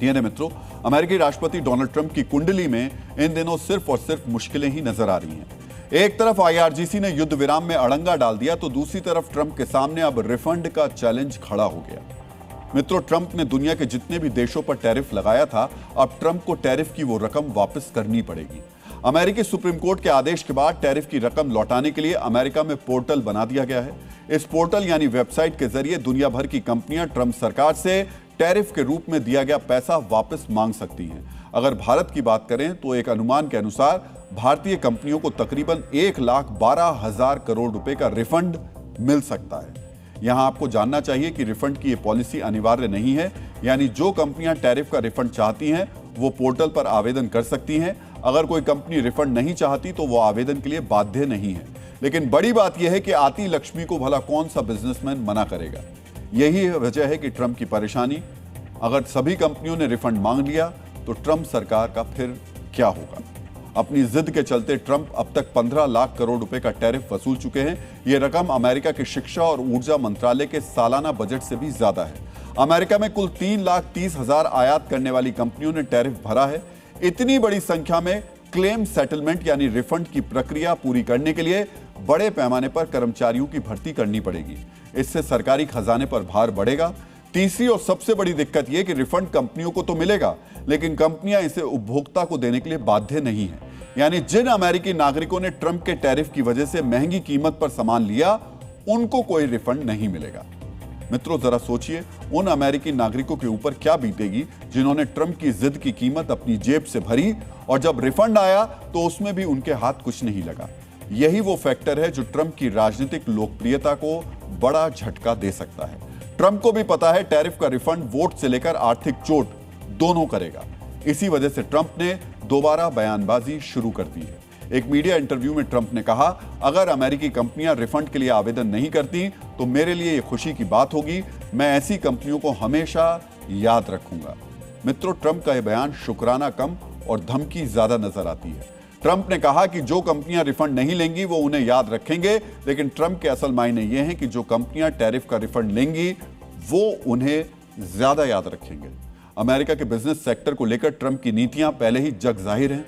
यानी मित्रों, अमेरिकी राष्ट्रपति डोनाल्ड ट्रंप की कुंडली में इन दिनों सिर्फ और सिर्फ मुश्किलें ही नजर आ रही हैं। एक तरफ आईआरजीसी ने युद्ध विराम में अड़ंगा डाल दिया तो दूसरी तरफ ट्रंप के सामने अब रिफंड का चैलेंज खड़ा हो गया। मित्रों, ट्रंप ने दुनिया के जितने भी देशों पर टैरिफ लगाया था, अब ट्रंप को टैरिफ की वो रकम वापस करनी पड़ेगी। अमेरिकी सुप्रीम कोर्ट के आदेश के बाद टैरिफ की रकम लौटाने के लिए अमेरिका में पोर्टल बना दिया गया है। इस पोर्टल यानी वेबसाइट के जरिए दुनिया भर की कंपनियां ट्रंप सरकार से टैरिफ के रूप में दिया गया पैसा वापस मांग सकती हैं। अगर भारत की बात करें तो एक अनुमान के अनुसार भारतीय कंपनियों को तकरीबन 1,12,000 करोड़ रुपए का रिफंड मिल सकता है। यहां आपको जानना चाहिए कि रिफंड की यह पॉलिसी अनिवार्य नहीं है, यानी जो कंपनियां टैरिफ का रिफंड चाहती हैं वो पोर्टल पर आवेदन कर सकती हैं। अगर कोई कंपनी रिफंड नहीं चाहती तो वो आवेदन के लिए बाध्य नहीं है। लेकिन बड़ी बात यह है कि आती लक्ष्मी को भला कौन सा बिजनेसमैन मना करेगा। यही वजह है कि ट्रंप की परेशानी। अगर सभी कंपनियों ने रिफंड मांग लिया तो ट्रंप सरकार का फिर क्या होगा। अपनी जिद के चलते ट्रंप अब तक 15 लाख करोड़ रुपए का टैरिफ वसूल चुके हैं। यह रकम अमेरिका के शिक्षा और ऊर्जा मंत्रालय के सालाना बजट से भी ज्यादा है। अमेरिका में कुल 3,30,000 आयात करने वाली कंपनियों ने टैरिफ भरा है। इतनी बड़ी संख्या में क्लेम सेटलमेंट यानी रिफंड की प्रक्रिया पूरी करने के लिए बड़े पैमाने पर कर्मचारियों की भर्ती करनी पड़ेगी। इससे सरकारी खजाने पर भार बढ़ेगा। तीसरी और सबसे बड़ी दिक्कत यह कि रिफंड कंपनियों को तो मिलेगा, लेकिन कंपनियां इसे उपभोक्ता को देने के लिए बाध्य नहीं है। यानी जिन अमेरिकी नागरिकों ने ट्रंप के टैरिफ की वजह से महंगी कीमत पर सामान लिया, उनको कोई रिफंड नहीं मिलेगा। मित्रों, जरा सोचिए उन अमेरिकी नागरिकों के ऊपर क्या बीतेगी जिन्होंने ट्रंप की जिद की कीमत अपनी जेब से भरी और जब रिफंड आया तो उसमें भी उनके हाथ कुछ नहीं लगा। यही वो फैक्टर है जो ट्रंप की राजनीतिक लोकप्रियता को बड़ा झटका दे सकता है। ट्रंप को भी पता है टैरिफ का रिफंड वोट से लेकर आर्थिक चोट दोनों करेगा। इसी वजह से ट्रंप ने दोबारा बयानबाजी शुरू कर दी है। एक मीडिया इंटरव्यू में ट्रंप ने कहा, अगर अमेरिकी कंपनियां रिफंड के लिए आवेदन नहीं करती तो मेरे लिए यह खुशी की बात होगी। मैं ऐसी कंपनियों को हमेशा याद रखूंगा। मित्रों, ट्रंप का यह बयान शुक्राना कम और धमकी ज्यादा नजर आती है। ट्रंप ने कहा कि जो कंपनियां रिफंड नहीं लेंगी वो उन्हें याद रखेंगे, लेकिन ट्रंप के असल मायने ये हैं कि जो कंपनियां टैरिफ का रिफंड लेंगी वो उन्हें ज्यादा याद रखेंगे। अमेरिका के बिजनेस सेक्टर को लेकर ट्रंप की नीतियां पहले ही जग जाहिर हैं।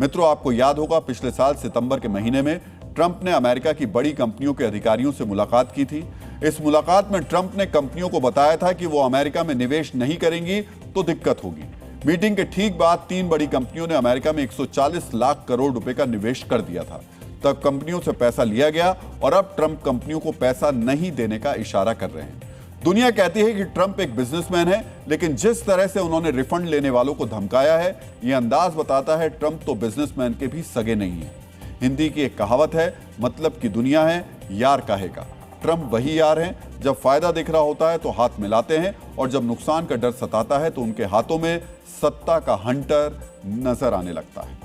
मित्रों, आपको याद होगा पिछले साल सितंबर के महीने में ट्रंप ने अमेरिका की बड़ी कंपनियों के अधिकारियों से मुलाकात की थी। इस मुलाकात में ट्रंप ने कंपनियों को बताया था कि वो अमेरिका में निवेश नहीं करेंगी तो दिक्कत होगी। मीटिंग के ठीक बाद 3 बड़ी कंपनियों ने अमेरिका में 140 लाख करोड़ रुपए का निवेश कर दिया था। तब कंपनियों से पैसा लिया गया और अब ट्रंप कंपनियों को पैसा नहीं देने का इशारा कर रहे हैं। दुनिया कहती है कि ट्रंप एक बिजनेसमैन है, लेकिन जिस तरह से उन्होंने रिफंड लेने वालों को धमकाया है, यह अंदाज बताता है ट्रंप तो बिजनेसमैन के भी सगे नहीं है। हिंदी की एक कहावत है, मतलब की दुनिया है, यार काहेगा। ट्रंप वही यार हैं, जब फायदा दिख रहा होता है तो हाथ मिलाते हैं और जब नुकसान का डर सताता है तो उनके हाथों में सत्ता का हंटर नजर आने लगता है।